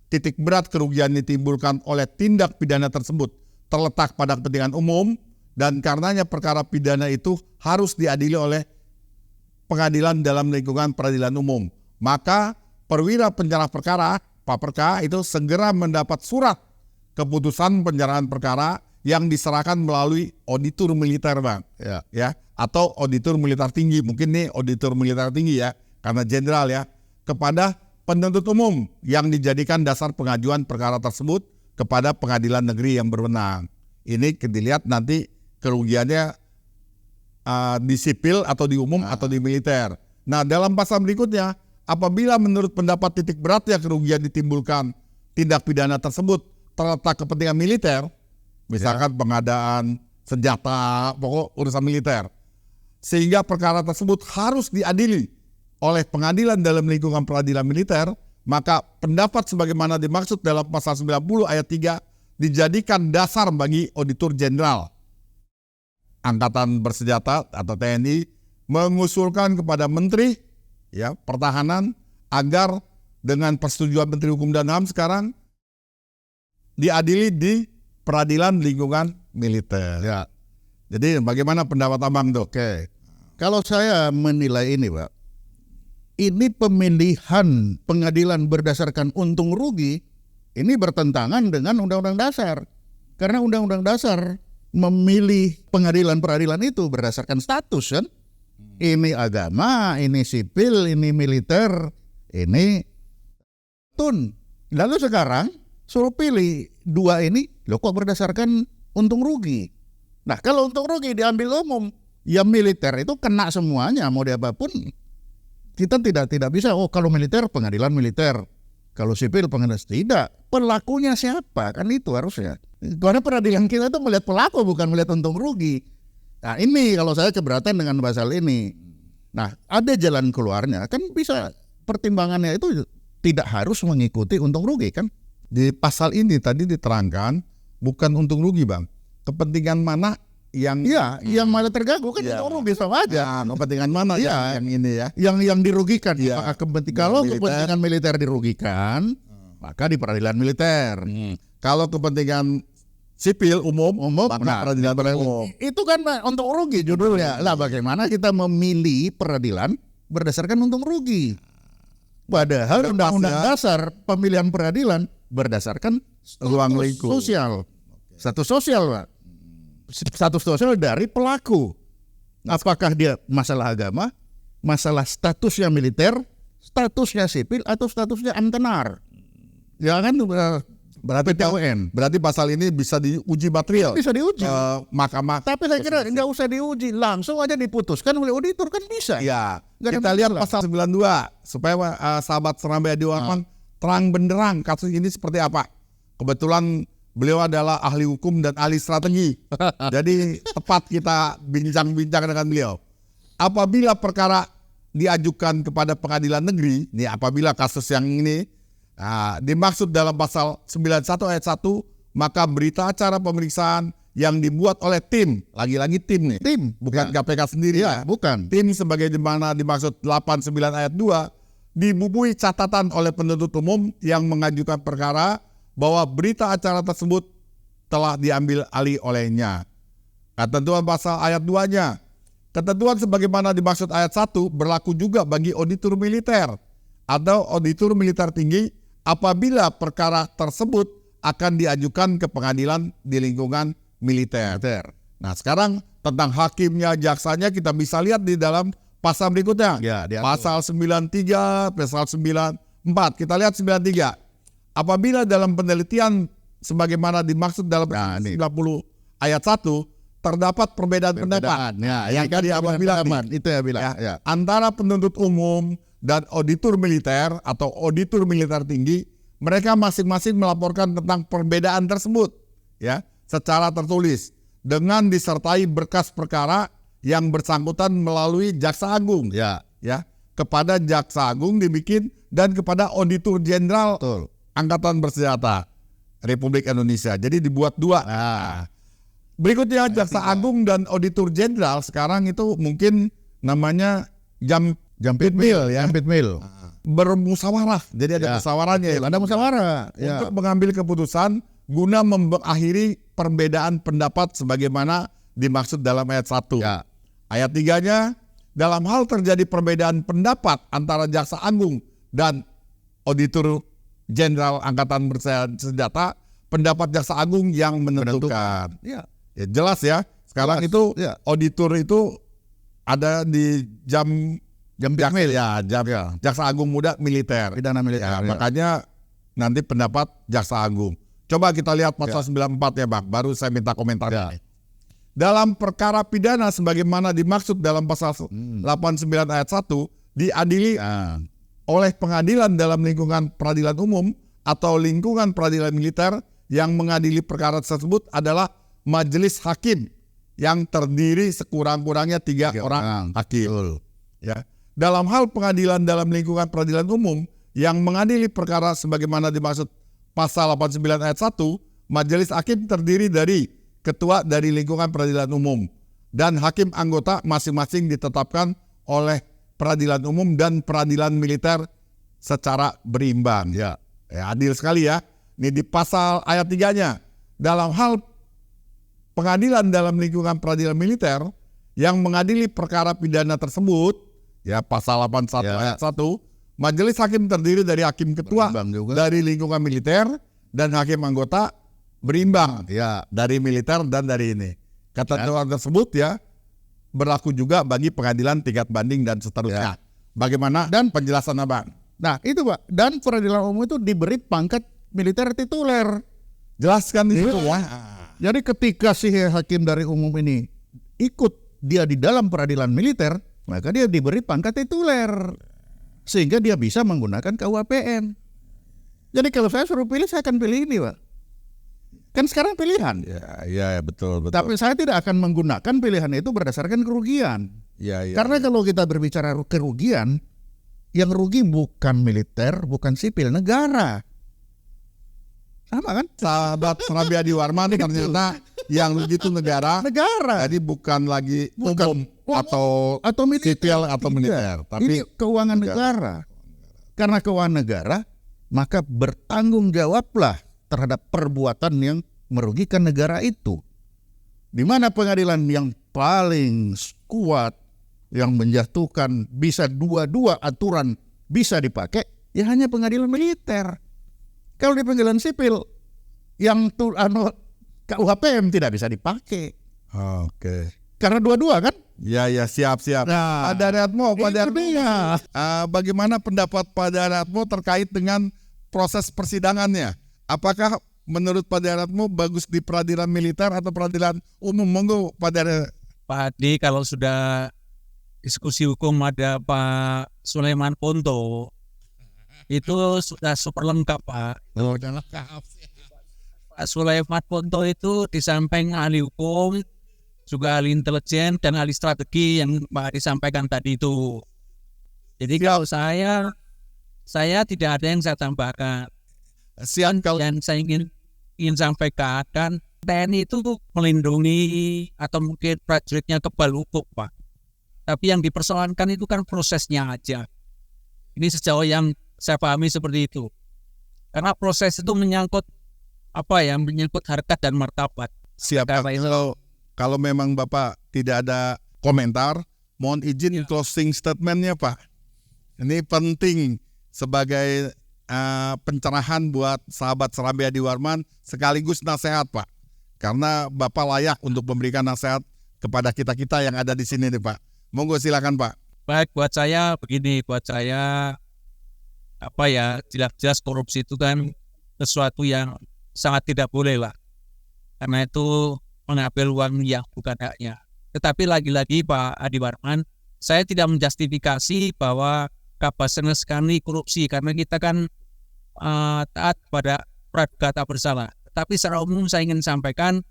titik berat kerugian ditimbulkan oleh tindak pidana tersebut terletak pada kepentingan umum, dan karenanya perkara pidana itu harus diadili oleh pengadilan dalam lingkungan peradilan umum. Maka perwira penyerah perkara, Paperka, itu segera mendapat surat keputusan penyerahan perkara yang diserahkan melalui auditor militer, Bang. Ya, atau auditor militer tinggi. Mungkin nih auditor militer tinggi ya, karena jenderal ya, kepada penuntut umum yang dijadikan dasar pengajuan perkara tersebut kepada pengadilan negeri yang berwenang. Ini dilihat nanti kerugiannya di sipil atau di umum atau di militer. Nah, dalam pasal berikutnya, apabila menurut pendapat titik beratnya kerugian ditimbulkan tindak pidana tersebut terletak kepentingan militer, misalkan pengadaan senjata, pokok urusan militer, sehingga perkara tersebut harus diadili oleh pengadilan dalam lingkungan peradilan militer, maka pendapat sebagaimana dimaksud dalam pasal 90 ayat 3 dijadikan dasar bagi auditor jenderal Angkatan Bersenjata atau TNI mengusulkan kepada Menteri ya Pertahanan agar dengan persetujuan Menteri Hukum dan HAM sekarang diadili di peradilan lingkungan militer. Ya. Jadi bagaimana pendapat Abang tuh? Oke. Kalau saya menilai ini, Pak, ini pemilihan pengadilan berdasarkan untung rugi ini bertentangan dengan Undang-Undang Dasar. Karena Undang-Undang Dasar memilih peradilan itu berdasarkan status kan. Ini agama, ini sipil, ini militer, ini tun. Lalu sekarang suruh pilih dua ini, loh kok berdasarkan untung rugi. Nah kalau untung rugi diambil umum, ya militer itu kena semuanya, mau diapapun. Kita tidak bisa, oh kalau militer pengadilan militer, kalau sipil pengadilan tidak. Pelakunya siapa? Kan itu harusnya. Karena peradilan kita itu melihat pelaku bukan melihat untung rugi. Nah ini kalau saya keberatan dengan pasal ini. Nah ada jalan keluarnya, kan bisa pertimbangannya itu tidak harus mengikuti untung rugi kan. Di pasal ini tadi diterangkan bukan untung rugi, Bang. Kepentingan mana yang yang malah terganggu kan untung rugi sama aja. Kepentingan mana yang ini ya? Yang dirugikan. Kalau kepentingan militer dirugikan, maka di peradilan militer. Kalau kepentingan sipil umum peradilan umum. Itu kan untung rugi judulnya. Lah bagaimana kita memilih peradilan berdasarkan untung rugi? Padahal Undang-Undang Dasar pemilihan peradilan berdasarkan ruang lingkup sosial. Status sosial, Pak. Status sosial dari pelaku. Apakah dia masalah agama, masalah statusnya militer, statusnya sipil atau statusnya antenar? Ya kan berarti pasal ini bisa diuji material. Bisa diuji. Mahkamah. Tapi saya kira nggak usah diuji, langsung aja diputuskan oleh auditor kan bisa. Ya. Kita lihat pasal 92 supaya sahabat Serambi Adi Warman terang benderang kasus ini seperti apa. Kebetulan beliau adalah ahli hukum dan ahli strategi. Jadi tepat kita bincang-bincang dengan beliau. Apabila perkara diajukan kepada pengadilan negeri, nih apabila kasus yang ini dimaksud dalam pasal 91 ayat 1, maka berita acara pemeriksaan yang dibuat oleh tim, lagi-lagi tim nih, bukan KPK sendiri ya, bukan. Tim sebagaimana dimaksud 89 ayat 2, dibubuhi catatan oleh penuntut umum yang mengajukan perkara bahwa berita acara tersebut telah diambil alih olehnya. Ketentuan pasal ayat 2-nya, ketentuan sebagaimana dimaksud ayat 1 berlaku juga bagi auditor militer atau auditor militer tinggi apabila perkara tersebut akan diajukan ke pengadilan di lingkungan militer. Nah sekarang tentang hakimnya, jaksanya kita bisa lihat di dalam pasal berikutnya. Pasal 93, pasal 94. Kita lihat 93. Apabila dalam penelitian sebagaimana dimaksud dalam 90 ayat 1 terdapat perbedaan pendapat. Yang tadi Abang bilang itu ya bilang. Antara penuntut umum dan auditor militer atau auditor militer tinggi, mereka masing-masing melaporkan tentang perbedaan tersebut ya secara tertulis dengan disertai berkas perkara yang bersangkutan melalui Jaksa Agung ya kepada Jaksa Agung dibikin dan kepada Auditor Jenderal Angkatan Bersenjata Republik Indonesia. Jadi dibuat dua. Berikutnya Jaksa Agung dan Auditor Jenderal sekarang itu mungkin namanya Jampit Mil ya. Bermusyawarah. Jadi ada musyawarahnya. Ada musyawarah untuk mengambil keputusan guna mengakhiri perbedaan pendapat sebagaimana dimaksud dalam ayat 1. Ayat 3-nya, dalam hal terjadi perbedaan pendapat antara Jaksa Agung dan Auditor Jenderal Angkatan Bersenjata, pendapat Jaksa Agung yang menentukan. Ya. Ya, jelas ya. Sekarang Jelas, itu ya. auditor itu ada di jam Pikmil. Jaksa Agung Muda Militer. Pidana militer. Ya, makanya nanti pendapat Jaksa Agung. Coba kita lihat pasal 94 ya Bang, baru saya minta komentar. Dalam perkara pidana sebagaimana dimaksud dalam pasal 89 ayat 1 diadili oleh pengadilan dalam lingkungan peradilan umum atau lingkungan peradilan militer yang mengadili perkara tersebut adalah majelis hakim yang terdiri sekurang-kurangnya 3 orang hakim. Ya. Dalam hal pengadilan dalam lingkungan peradilan umum yang mengadili perkara sebagaimana dimaksud pasal 89 ayat 1, majelis hakim terdiri dari ketua dari lingkungan peradilan umum dan hakim anggota masing-masing ditetapkan oleh peradilan umum dan peradilan militer secara berimbang. Ya, adil sekali ya. Ini di pasal ayat 3-nya. Dalam hal pengadilan dalam lingkungan peradilan militer yang mengadili perkara pidana tersebut, ya pasal 81 ayat 1, majelis hakim terdiri dari hakim ketua dari lingkungan militer dan hakim anggota berimbang ya dari militer dan dari ini. Ketentuan tersebut ya berlaku juga bagi pengadilan tingkat banding dan seterusnya. Bagaimana dan penjelasan Abang? Nah itu Pak, dan peradilan umum itu diberi pangkat militer tituler. Jelaskan di situ ya. Jadi ketika si hakim dari umum ini ikut dia di dalam peradilan militer, maka dia diberi pangkat tituler sehingga dia bisa menggunakan KUHPN. Jadi kalau saya suruh pilih, saya akan pilih ini Pak. Kan sekarang pilihan. Ya betul. Tapi saya tidak akan menggunakan pilihan itu berdasarkan kerugian. Karena kalau kita berbicara kerugian, yang rugi bukan militer, bukan sipil, negara. Sama kan? Sahabat Serambi Adi Warman ternyata yang rugi itu negara. Jadi bukan lagi hukum atau sipil atau militer, tapi ini keuangan negara. Karena keuangan negara, maka bertanggung jawablah terhadap perbuatan yang merugikan negara itu. Di mana pengadilan yang paling kuat yang menjatuhkan bisa dua-dua aturan bisa dipakai, ya hanya pengadilan militer. Kalau di pengadilan sipil yang KUHPM tidak bisa dipakai. Oke. Karena dua-dua kan? Ya siap. Nah, Pak Daryatmo, bagaimana pendapat Pak Daryatmo terkait dengan proses persidangannya? Apakah menurut Pak Daryatmo bagus di peradilan militer atau peradilan umum? Monggo Pak Daryatmo. Pak Adi, kalau sudah diskusi hukum ada Pak Sulaiman Ponto, itu sudah super lengkap Pak. Pak Sulaiman Ponto itu di samping ahli hukum, juga ahli intelijen dan ahli strategi yang Pak disampaikan tadi itu. Jadi kalau saya tidak ada yang saya tambahkan. Yang saya ingin sampaikan, TNI itu melindungi atau mungkin prajuritnya kebal hukum Pak. Tapi yang dipersoalkan itu kan prosesnya aja. Ini sejauh yang saya pahami seperti itu. Karena proses itu menyangkut menyangkut harkat dan martabat. Siap. Kalau memang Bapak tidak ada komentar, mohon izin closing statementnya Pak. Ini penting sebagai pencerahan buat sahabat Serambi Adi Warman sekaligus nasihat Pak. Karena Bapak layak untuk memberikan nasihat kepada kita-kita yang ada di sini nih Pak. Monggo silakan Pak. Baik, buat saya begini, jelas-jelas korupsi itu kan sesuatu yang sangat tidak boleh lah. Karena itu mengambil uang yang bukan haknya. Tetapi lagi-lagi Pak Adi Warman, saya tidak menjustifikasi bahwa Kabasarnas kami korupsi karena kita kan taat pada praduga tak bersalah. Tapi secara umum saya ingin sampaikan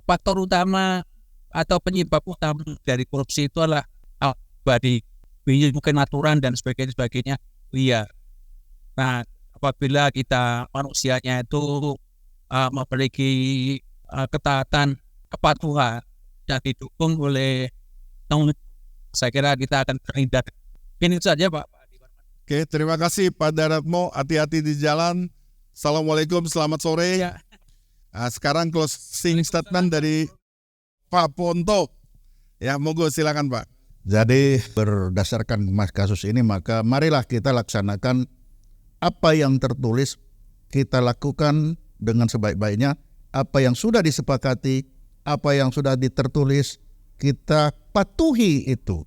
faktor utama atau penyebab utama dari korupsi itu adalah mungkin aturan dan sebagainya. Iya. Nah, apabila kita manusianya itu memiliki ketaatan, kepatuhan dan didukung oleh saya kira kita akan terhindar. Ini saja Pak. Oke, terima kasih Pak Daryatmo. Hati-hati di jalan. Assalamualaikum, selamat sore. Nah, sekarang closing statement dari Pak Ponto. Ya, monggo silakan Pak. Jadi berdasarkan kasus ini, maka marilah kita laksanakan apa yang tertulis, kita lakukan dengan sebaik-baiknya. Apa yang sudah disepakati, apa yang sudah ditertulis, kita patuhi itu.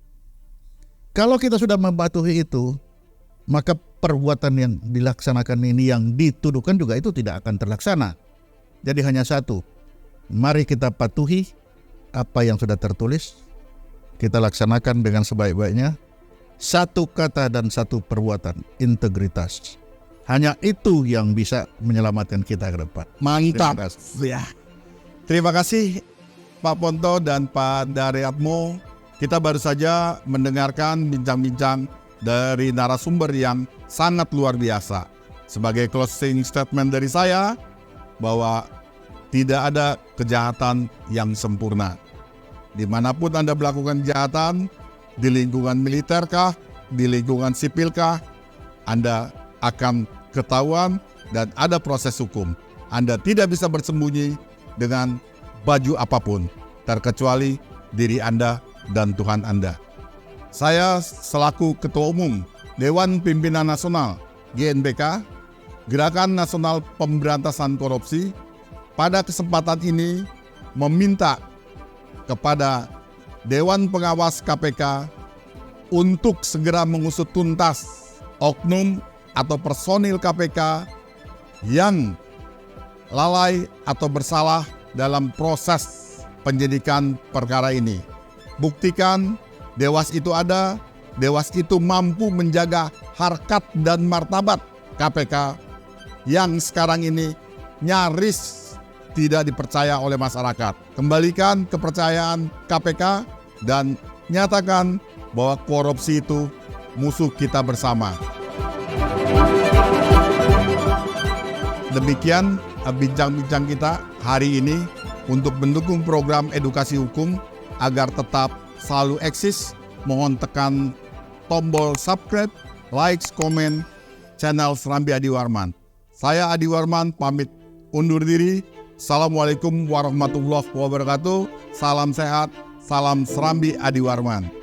Kalau kita sudah mematuhi itu, maka perbuatan yang dilaksanakan ini yang dituduhkan juga itu tidak akan terlaksana. Jadi hanya satu, mari kita patuhi apa yang sudah tertulis, kita laksanakan dengan sebaik-baiknya. Satu kata dan satu perbuatan, integritas. Hanya itu yang bisa menyelamatkan kita ke depan. Mantap. Ya. Terima kasih Pak Ponto dan Pak Daryatmo. Kita baru saja mendengarkan bincang-bincang dari narasumber yang sangat luar biasa. Sebagai closing statement dari saya, bahwa tidak ada kejahatan yang sempurna. Dimanapun Anda melakukan kejahatan, di lingkungan militerkah, di lingkungan sipilkah, Anda akan ketahuan dan ada proses hukum. Anda tidak bisa bersembunyi dengan baju apapun, terkecuali diri Anda dan Tuhan Anda. Saya selaku Ketua Umum Dewan Pimpinan Nasional GNPK, Gerakan Nasional Pemberantasan Korupsi, pada kesempatan ini meminta kepada Dewan Pengawas KPK untuk segera mengusut tuntas oknum atau personil KPK yang lalai atau bersalah dalam proses penyidikan perkara ini. Buktikan Dewas itu ada, Dewas itu mampu menjaga harkat dan martabat KPK yang sekarang ini nyaris tidak dipercaya oleh masyarakat. Kembalikan kepercayaan KPK dan nyatakan bahwa korupsi itu musuh kita bersama. Demikian bincang-bincang kita hari ini untuk mendukung program edukasi hukum agar tetap selalu eksis. Mohon tekan tombol subscribe, likes, komen channel Serambi Adi Warman. Saya Adi Warman pamit undur diri. Assalamualaikum warahmatullahi wabarakatuh. Salam sehat, salam Serambi Adi Warman.